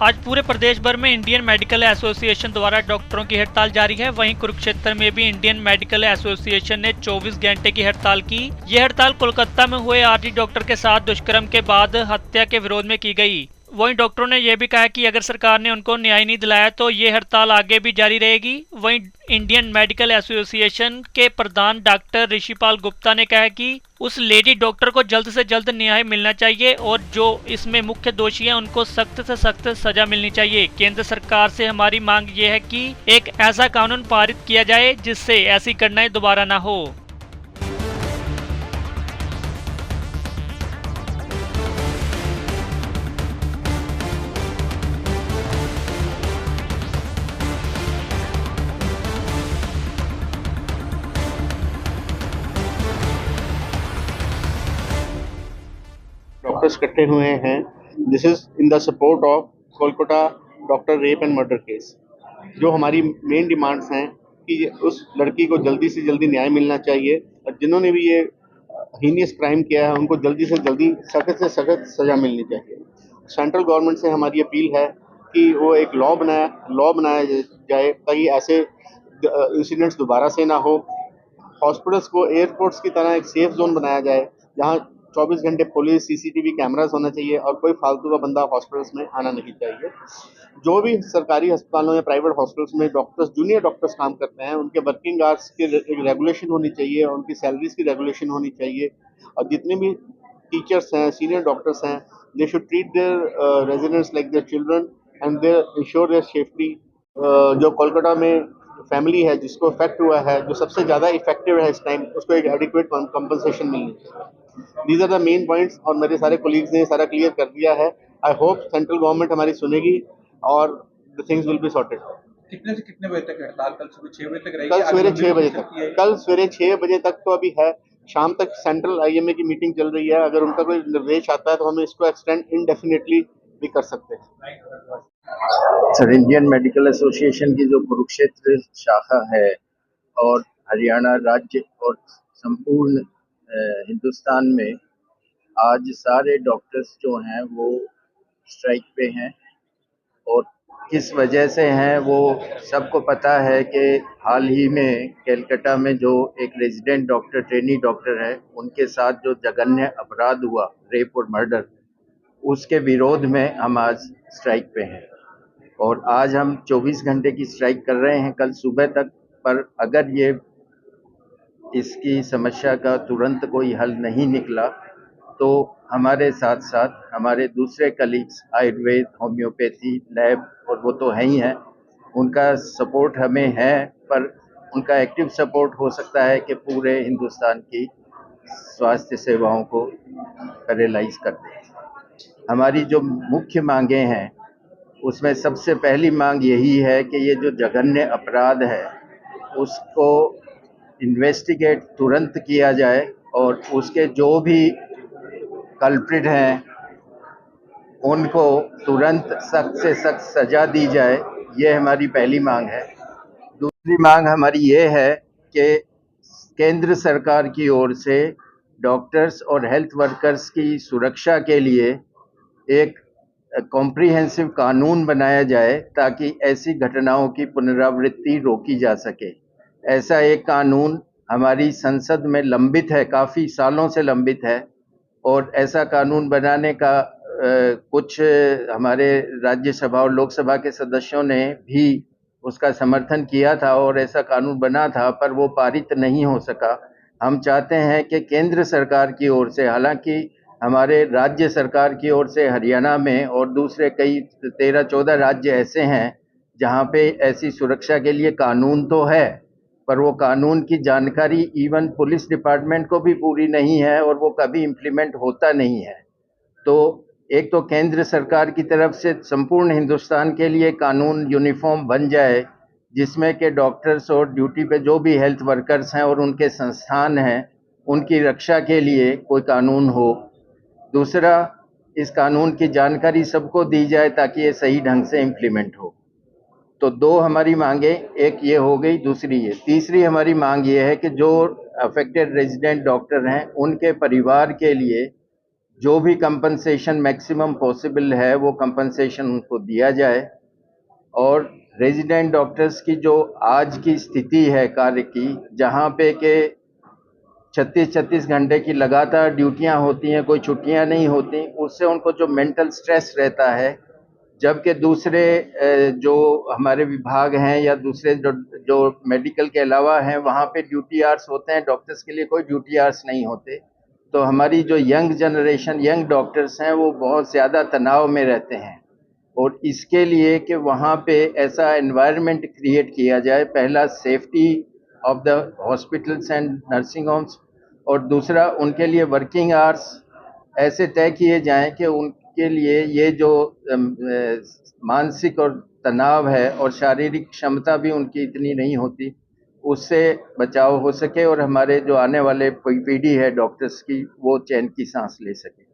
आज पूरे प्रदेश भर में इंडियन मेडिकल एसोसिएशन द्वारा डॉक्टरों की हड़ताल जारी है। वहीं कुरुक्षेत्र में भी इंडियन मेडिकल एसोसिएशन ने 24 घंटे की हड़ताल की। यह हड़ताल कोलकाता में हुए आरटी डॉक्टर के साथ दुष्कर्म के बाद हत्या के विरोध में की गई। वहीं डॉक्टरों ने यह भी कहा कि अगर सरकार ने उनको न्याय नहीं दिलाया तो ये हड़ताल आगे भी जारी रहेगी। वहीं इंडियन मेडिकल एसोसिएशन के प्रधान डॉक्टर ऋषिपाल गुप्ता ने कहा कि उस लेडी डॉक्टर को जल्द से जल्द न्याय मिलना चाहिए और जो इसमें मुख्य दोषी हैं उनको सख्त से सख्त सजा मिलनी चाहिए। केंद्र सरकार से हमारी मांग ये है कि एक ऐसा कानून पारित किया जाए जिससे ऐसी घटनाएं दोबारा ना हो। डॉक्टर्स इकट्ठे हुए हैं। This is in the support of Kolkata doctor rape and murder case. जो हमारी मेन डिमांड्स हैं कि उस लड़की को जल्दी से जल्दी न्याय मिलना चाहिए और जिन्होंने भी ये हीनियस क्राइम किया है उनको जल्दी से जल्दी सख्त से सख्त सजा मिलनी चाहिए। सेंट्रल गवर्नमेंट से हमारी अपील है कि वो एक लॉ बनाया जाए ताकि ऐसे इंसिडेंट्स दोबारा से ना हो। हॉस्पिटल्स को एयरपोर्ट्स की तरह एक सेफ जोन बनाया जाए जहां 24 घंटे पुलिस सीसीटीवी कैमरास होना चाहिए और कोई फालतू का बंदा हॉस्पिटल्स में आना नहीं चाहिए। जो भी सरकारी अस्पतालों या प्राइवेट हॉस्पिटल्स में डॉक्टर्स जूनियर डॉक्टर्स काम करते हैं उनके वर्किंग आवर्स की रेगुलेशन होनी चाहिए, उनकी सैलरीज की रेगुलेशन होनी चाहिए और जितने भी टीचर्स हैं सीनियर डॉक्टर्स हैं they should treat their residents like their children and they ensure their safety. जो कोलकाता में फैमिली है जिसको इफेक्ट हुआ है, जो सबसे ज़्यादा इफेक्टिव है इस टाइम, उसको एक एडिक्वेट कंपनसेशन मिलनी चाहिए। These are the main points और मेरे सारे कोलीग्स ने सारा क्लियर कर दिया है। आई होप सेंट्रल गवर्नमेंट हमारी सुनेगी और the things will be sorted. कितने से कितने बजे तक हड़ताल? कल सुबह 6 बजे तक रहेगी? कल सवेरे 6 बजे तक। कल सवेरे 6 बजे तक तो अभी है, शाम तक सेंट्रल आईएमए की मीटिंग चल रही है। अगर उनका कोई निर्देश आता है तो हम इसको एक्सटेंड इनडेफिनेटली भी कर सकते हैं। सर, इंडियन मेडिकल एसोसिएशन की जो कुरुक्षेत्र शाखा है और हरियाणा राज्य और संपूर्ण हिंदुस्तान में आज सारे डॉक्टर्स जो हैं वो स्ट्राइक पे हैं और किस वजह से हैं वो सबको पता है कि हाल ही में कलकत्ता में जो एक रेजिडेंट डॉक्टर ट्रेनी डॉक्टर है उनके साथ जो जघन्य अपराध हुआ रेप और मर्डर, उसके विरोध में हम आज स्ट्राइक पे हैं और आज हम 24 घंटे की स्ट्राइक कर रहे हैं कल सुबह तक। पर अगर ये इसकी समस्या का तुरंत कोई हल नहीं निकला तो हमारे साथ साथ हमारे दूसरे कलीग्स आयुर्वेद, होम्योपैथी, लैब और वो तो है ही हैं, उनका सपोर्ट हमें है। पर उनका एक्टिव सपोर्ट हो सकता है कि पूरे हिंदुस्तान की स्वास्थ्य सेवाओं को पैरालाइज कर दें। हमारी जो मुख्य मांगें हैं उसमें सबसे पहली मांग यही है कि ये जो जघन्य अपराध है उसको इन्वेस्टिगेट तुरंत किया जाए और उसके जो भी कल्प्रिट हैं उनको तुरंत सख्त से सख्त सजा दी जाए। ये हमारी पहली मांग है। दूसरी मांग हमारी ये है कि केंद्र सरकार की ओर से डॉक्टर्स और हेल्थ वर्कर्स की सुरक्षा के लिए एक कॉम्प्रिहेंसिव कानून बनाया जाए ताकि ऐसी घटनाओं की पुनरावृत्ति रोकी जा सके। ऐसा एक कानून हमारी संसद में लंबित है, काफ़ी सालों से लंबित है और ऐसा कानून बनाने का कुछ हमारे राज्यसभा और लोकसभा के सदस्यों ने भी उसका समर्थन किया था और ऐसा कानून बना था, पर वो पारित नहीं हो सका। हम चाहते हैं कि केंद्र सरकार की ओर से, हालांकि हमारे राज्य सरकार की ओर से हरियाणा में और दूसरे कई 13-14 राज्य ऐसे हैं जहां पे ऐसी सुरक्षा के लिए कानून तो है, पर वो कानून की जानकारी इवन पुलिस डिपार्टमेंट को भी पूरी नहीं है और वो कभी इम्प्लीमेंट होता नहीं है। तो एक तो केंद्र सरकार की तरफ से संपूर्ण हिंदुस्तान के लिए कानून यूनिफॉर्म बन जाए जिसमें कि डॉक्टर्स और ड्यूटी पे जो भी हेल्थ वर्कर्स हैं और उनके संस्थान हैं उनकी रक्षा के लिए कोई कानून हो। दूसरा, इस कानून की जानकारी सबको दी जाए ताकि ये सही ढंग से इम्प्लीमेंट हो। तो दो हमारी मांगे, एक ये हो गई, दूसरी ये। तीसरी हमारी मांग ये है कि जो अफेक्टेड रेजिडेंट डॉक्टर हैं उनके परिवार के लिए जो भी कंपनसेशन मैक्सिमम पॉसिबल है वो कंपनसेशन उनको दिया जाए। और रेजिडेंट डॉक्टर्स की जो आज की स्थिति है कार्य की, जहाँ पे के 36-36 घंटे की लगातार ड्यूटियां होती हैं, कोई छुट्टियां नहीं होती, उससे उनको जो मेंटल स्ट्रेस रहता है, जबकि दूसरे जो हमारे विभाग हैं या दूसरे जो मेडिकल के अलावा हैं, वहाँ पे ड्यूटी आवर्स होते हैं, डॉक्टर्स के लिए कोई ड्यूटी आवर्स नहीं होते। तो हमारी जो यंग जनरेशन, यंग डॉक्टर्स हैं, वो बहुत ज़्यादा तनाव में रहते हैं। और इसके लिए कि वहाँ पे ऐसा एनवायरनमेंट क्रिएट किया जाए, पहला safety of the hospitals and nursing homes, और दूसरा उनके लिए वर्किंग आवर्स ऐसे तय किए जाएं कि उनके लिए ये जो मानसिक और तनाव है और शारीरिक क्षमता भी उनकी इतनी नहीं होती, उससे बचाव हो सके और हमारे जो आने वाले पीढ़ी है डॉक्टर्स की, वो चैन की सांस ले सके।